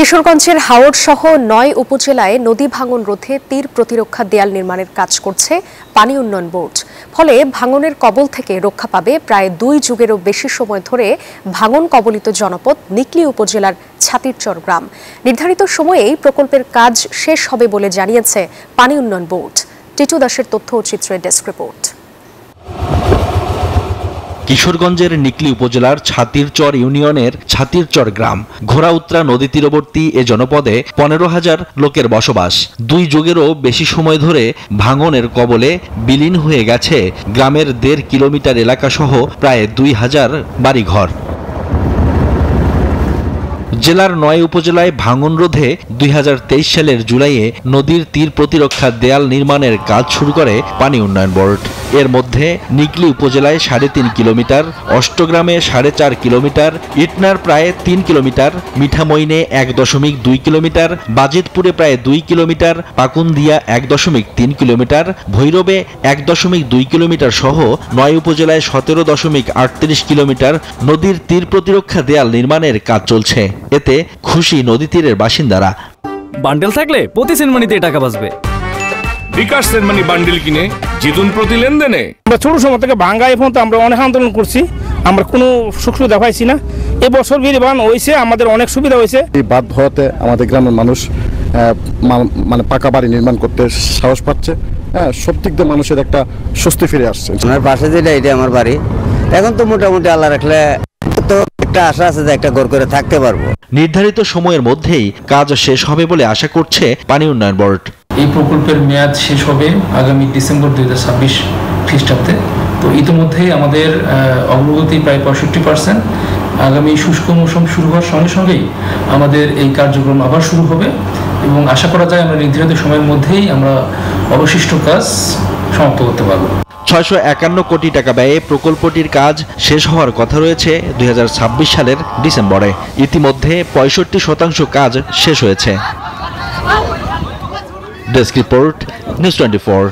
কিশোরগঞ্জের হাওড় সহ ৯ উপজেলায় নদী ভাঙন রোধে তীর প্রতিরক্ষা দেয়াল নির্মাণের কাজ করছে পানি উন্নয়ন বোর্ড। ফলে ভাঙনের কবল থেকে রক্ষা পাবে প্রায় ২ যুগেরও বেশি সময় ধরে ভাঙন কবলিত জনপদ নিকলী উপজেলার ছাতিরচর গ্রাম। নির্ধারিত সময়েই প্রকল্পের কাজ শেষ হবে বলে জানিয়েছে পানি উন্নয়ন বোর্ড। টিটু দাসের তথ্য ও চিত্রের ডেস্ক রিপোর্ট। কিশোরগঞ্জের নিকলী উপজেলার ছাতিরচর ইউনিয়নের ছাতিরচর গ্রাম। ঘোড়াউত্রা নদী তীরবর্তী এ জনপদে ১৫,০০০ লোকের বসবাস। ২ যুগেরও বেশি সময় ধরে ভাঙনের কবলে বিলীন হয়ে গেছে গ্রামের ১.৫ কিলোমিটার এলাকাসহ প্রায় ২,০০০ বাড়িঘর। জেলার ৯ উপজেলায় ভাঙন রোধে ২০২৩ সালের জুলাইয়ে নদীর তীর প্রতিরক্ষা দেয়াল নির্মাণের কাজ শুরু করে পানি উন্নয়ন বোর্ড। এর মধ্যে নিকলী উপজেলায় ৩.৫ কিলোমিটার, অষ্টগ্রামে ৪.৫ কিলোমিটার, ইটনার প্রায় ৩ কিলোমিটার, মিঠামইনে ১.২ কিলোমিটার, বাজিতপুরে প্রায় ২ কিলোমিটার, পাকুন্দিয়া ১.৩ কিলোমিটার, ভৈরবে ১.২ কিলোমিটার সহ ৯ উপজেলায় ১৭.৩৮ কিলোমিটার নদীর তীর প্রতিরক্ষা দেয়াল নির্মাণের কাজ চলছে। এতে খুশি নদী তীরের বাসিন্দারা। বান্ডেল থাকলে প্রতি সেনমানিতে টাকা বাঁচবে। বিকাশ সেনমানি বান্ডেল কিনে জিতুন প্রতি লেনদেনে। আমরা ছোট সময় থেকে ভাঙ্গা এখন তো আমরা অনেক আন্দোলন করছি, আমরা কোনো সুখ সুবিধা পাইছি না। এবছর বিনির্মাণ হয়েছে, আমাদের অনেক সুবিধা হয়েছে। এই বাঁধ হওয়াতে আমাদের গ্রামের মানুষ মানে পাকা বাড়ি নির্মাণ করতে সাহস পাচ্ছে। সব দিক দিয়ে মানুষের একটা স্বস্তি ফিরে আসছে। আমার পাশে যেটা এটা আমার বাড়ি, এখন তো মোটামুটি আল্লাহ রাখলে তো একটা আশা আছে যে একটা ঘর করে থাকতে পারবো। নির্ধারিত সময়ের মধ্যেই কাজ শেষ হবে বলে আশা করছে পানি উন্নয়ন বোর্ড। এই প্রকল্পের মেয়াদ শেষ হবে আগামী ডিসেম্বর ২০২৬ খ্রিস্টাব্দে। তো ইতিমধ্যেই আমাদের অগ্রগতি প্রায় ৬৫%। আগামী শুষ্ক মৌসুম শুরু হওয়ার সঙ্গে সঙ্গেই আমাদের এই কার্যক্রম আবার শুরু হবে এবং আশা করা যায় আমরা নির্ধারিত সময়ের মধ্যেই আমরা অবশিষ্ট কাজ সমাপ্ত করতে পারব। ৬৫১ কোটি টাকা ব্যয়ে প্রকল্পটির কাজ শেষ হওয়ার কথা রয়েছে ২০২৬ সালের ডিসেম্বরে। ইতিমধ্যে ৬৫% কাজ শেষ হয়েছে। Desk report, news 24।